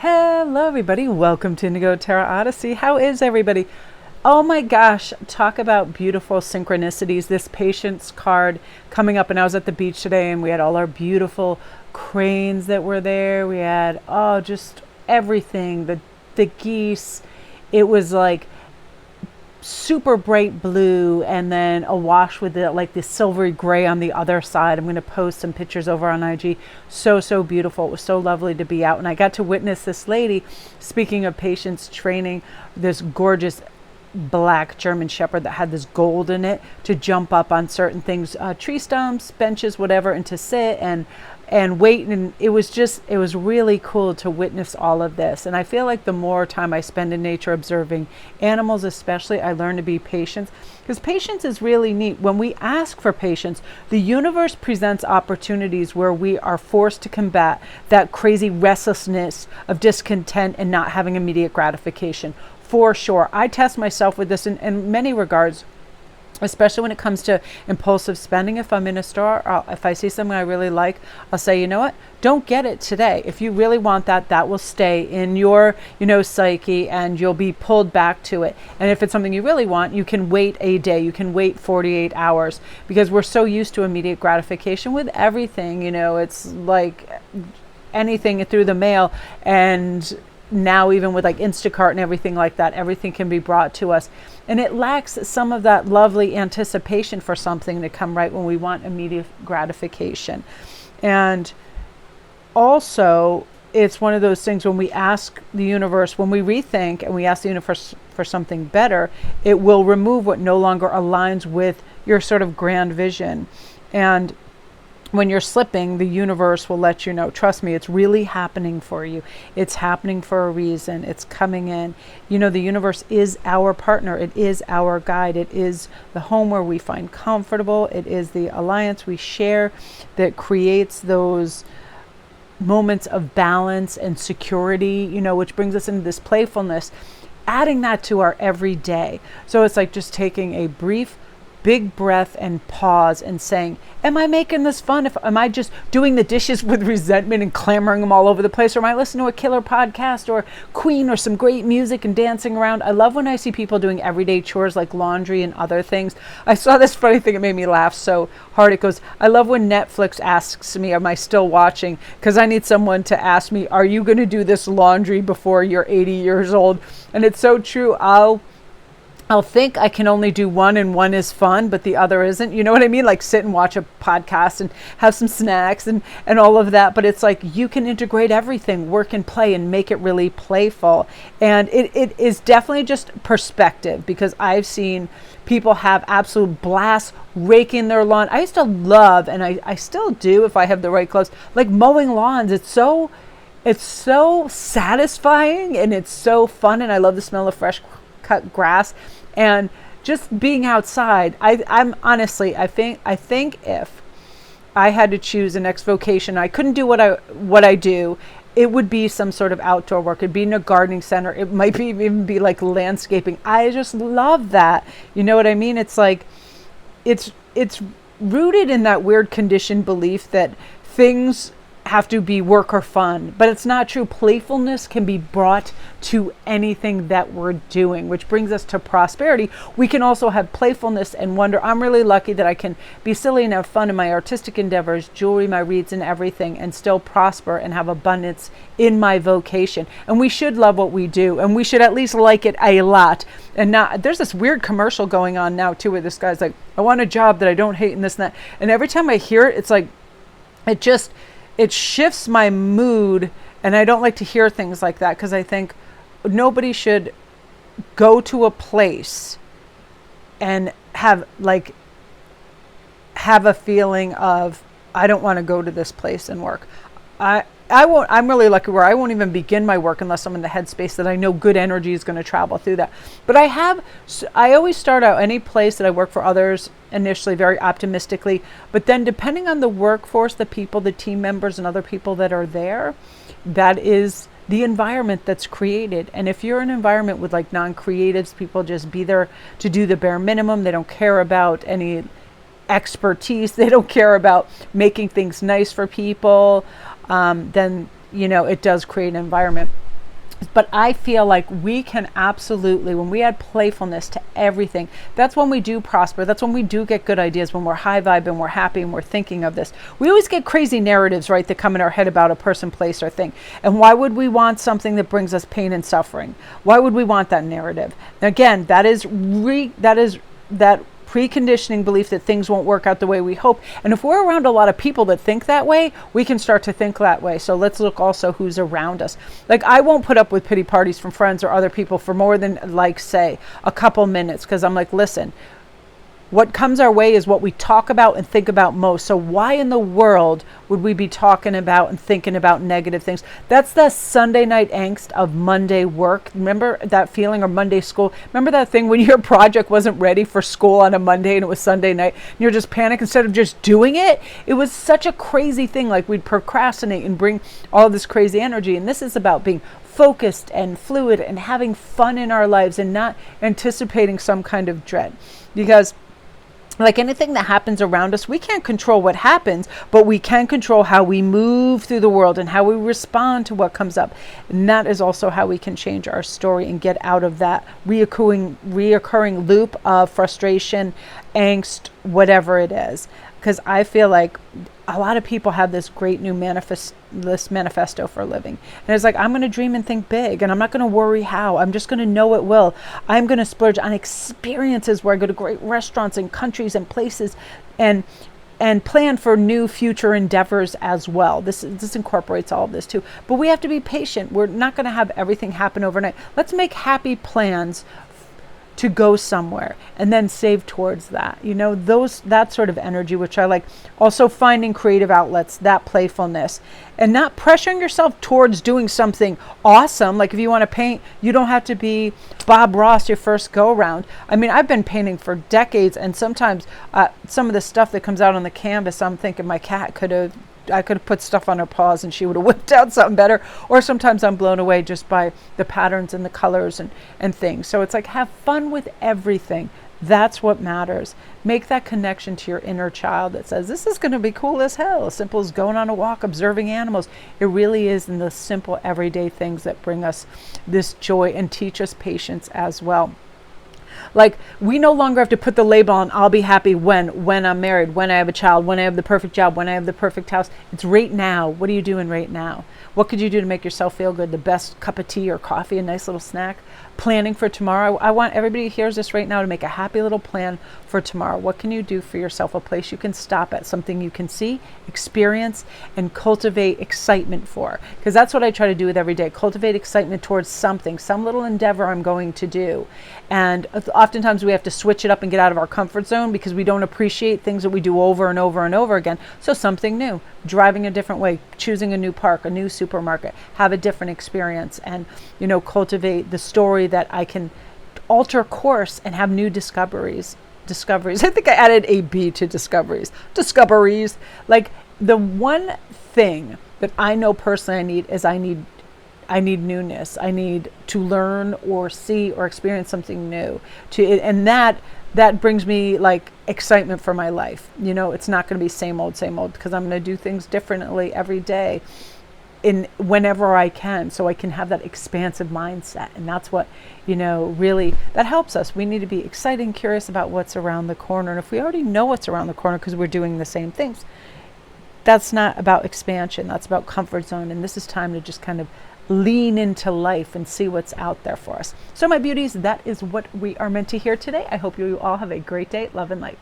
Hello, everybody. Welcome to Indigo Tarot Odyssey. How is everybody? Oh my gosh, talk about beautiful synchronicities. This patience card coming up, and I was at the beach today and we had all our beautiful cranes that were there. We had, just everything. The geese. It was like super bright blue and then awash with the silvery gray on the other side. I'm going to post some pictures over on IG. So beautiful. It was so lovely to be out, and I got to witness this lady, speaking of patience training, this gorgeous black German Shepherd that had this gold in it to jump up on certain things, tree stumps, benches, whatever, and to sit and wait. And it was really cool to witness all of this. And I feel like the more time I spend in nature observing animals especially, I learn to be patient, because patience is really neat. When we ask for patience, the universe presents opportunities where we are forced to combat that crazy restlessness of discontent and not having immediate gratification. For sure. I test myself with this in many regards, especially when it comes to impulsive spending. If I'm in a store, if I see something I really like, I'll say, you know what, don't get it today. If you really want that, that will stay in your, psyche, and you'll be pulled back to it. And if it's something you really want, you can wait a day, you can wait 48 hours, because we're so used to immediate gratification with everything. It's like anything through the mail, and now even with like Instacart and everything like that, everything can be brought to us, and it lacks some of that lovely anticipation for something to come right when we want immediate gratification. And also, it's one of those things when we ask the universe, when we rethink and we ask the universe for something better, it will remove what no longer aligns with your sort of grand vision. And when you're slipping, the universe will let you know, trust me, it's really happening for you. It's happening for a reason. It's coming in. The universe is our partner. It is our guide. It is the home where we find comfortable. It is the alliance we share that creates those moments of balance and security, which brings us into this playfulness, adding that to our everyday. So it's like just taking a brief, big breath and pause and saying, am I making this fun? Am I just doing the dishes with resentment and clamoring them all over the place? Or am I listening to a killer podcast or Queen or some great music and dancing around? I love when I see people doing everyday chores like laundry and other things. I saw this funny thing. It made me laugh so hard. It goes, I love when Netflix asks me, am I still watching? Because I need someone to ask me, are you going to do this laundry before you're 80 years old? And it's so true. I'll think I can only do one, and one is fun, but the other isn't. You know what I mean? Like sit and watch a podcast and have some snacks and all of that. But it's like you can integrate everything, work and play, and make it really playful. And it is definitely just perspective, because I've seen people have absolute blast raking their lawn. I used to love, and I still do if I have the right clothes, like mowing lawns. It's so satisfying and it's so fun. And I love the smell of fresh cut grass and just being outside. I'm honestly, I think if I had to choose an next vocation, I couldn't do what I do, it would be some sort of outdoor work. It'd be in a gardening center. It might even be like landscaping. I just love that. You know what I mean? It's like it's rooted in that weird conditioned belief that things have to be work or fun, but it's not true. Playfulness can be brought to anything that we're doing, which brings us to prosperity. We can also have playfulness and wonder. I'm really lucky that I can be silly and have fun in my artistic endeavors, jewelry, my reads, and everything, and still prosper and have abundance in my vocation. And we should love what we do, and we should at least like it a lot. And not, there's this weird commercial going on now too, where this guy's like, I want a job that I don't hate and this and that. And every time I hear it, it's like, it shifts my mood, and I don't like to hear things like that, because I think nobody should go to a place and have a feeling of, I don't want to go to this place and work. I won't. I'm really lucky where I won't even begin my work unless I'm in the headspace that I know good energy is going to travel through that. But I always start out any place that I work for others initially very optimistically, but then depending on the workforce, the people, the team members, and other people that are there, that is the environment that's created. And if you're in an environment with like non-creatives, people just be there to do the bare minimum. They don't care about any expertise. They don't care about making things nice for people. Then, it does create an environment. But I feel like we can absolutely, when we add playfulness to everything, that's when we do prosper. That's when we do get good ideas, when we're high vibe and we're happy and we're thinking of this. We always get crazy narratives, right, that come in our head about a person, place, or thing. And why would we want something that brings us pain and suffering? Why would we want that narrative? Again, that is that preconditioning belief that things won't work out the way we hope. And if we're around a lot of people that think that way, we can start to think that way. So let's look also who's around us. Like, I won't put up with pity parties from friends or other people for more than, like, say, a couple minutes, because I'm like, listen, what comes our way is what we talk about and think about most. So why in the world would we be talking about and thinking about negative things? That's the Sunday night angst of Monday work. Remember that feeling, or Monday school? Remember that thing when your project wasn't ready for school on a Monday and it was Sunday night and you're just panicked instead of just doing it? It was such a crazy thing. Like, we'd procrastinate and bring all this crazy energy. And this is about being focused and fluid and having fun in our lives and not anticipating some kind of dread. Because like anything that happens around us, we can't control what happens, but we can control how we move through the world and how we respond to what comes up. And that is also how we can change our story and get out of that reoccurring loop of frustration, angst, whatever it is. Because I feel like a lot of people have this great new manifesto for a living. And it's like, I'm going to dream and think big, and I'm not going to worry how. I'm just going to know it will. I'm going to splurge on experiences where I go to great restaurants and countries and places, and plan for new future endeavors as well. This incorporates all of this too. But we have to be patient. We're not going to have everything happen overnight. Let's make happy plans to go somewhere and then save towards that, that sort of energy, which I like. Also finding creative outlets, that playfulness, and not pressuring yourself towards doing something awesome. Like, if you want to paint, you don't have to be Bob Ross your first go around. I mean, I've been painting for decades, and sometimes some of the stuff that comes out on the canvas, I'm thinking my cat I could have put stuff on her paws and she would have whipped out something better. Or sometimes I'm blown away just by the patterns and the colors and things. So it's like, have fun with everything. That's what matters. Make that connection to your inner child that says, this is going to be cool as hell. As simple as going on a walk, observing animals. It really is in the simple everyday things that bring us this joy and teach us patience as well. Like, we no longer have to put the label on, I'll be happy when I'm married, when I have a child, when I have the perfect job, when I have the perfect house. It's right now. What are you doing right now? What could you do to make yourself feel good? The best cup of tea or coffee, a nice little snack. Planning for tomorrow. I want everybody who hears this right now to make a happy little plan for tomorrow. What can you do for yourself? A place you can stop at, something you can see, experience, and cultivate excitement for. Because that's what I try to do with every day. Cultivate excitement towards something, some little endeavor I'm going to do. And oftentimes we have to switch it up and get out of our comfort zone because we don't appreciate things that we do over and over and over again. So something new, driving a different way, choosing a new park, a new supermarket, have a different experience, and cultivate the story that I can alter course and have new discoveries. I think I added a B to discoveries. Like, the one thing that I know personally I need is I need newness. I need to learn or see or experience something new. And that brings me like excitement for my life. It's not going to be same old, because I'm going to do things differently every day, whenever I can, so I can have that expansive mindset. And that's what, really, that helps us. We need to be excited and curious about what's around the corner. And if we already know what's around the corner because we're doing the same things, that's not about expansion. That's about comfort zone. And this is time to just kind of lean into life and see what's out there for us. So my beauties, that is what we are meant to hear today. I hope you all have a great day. Love and light.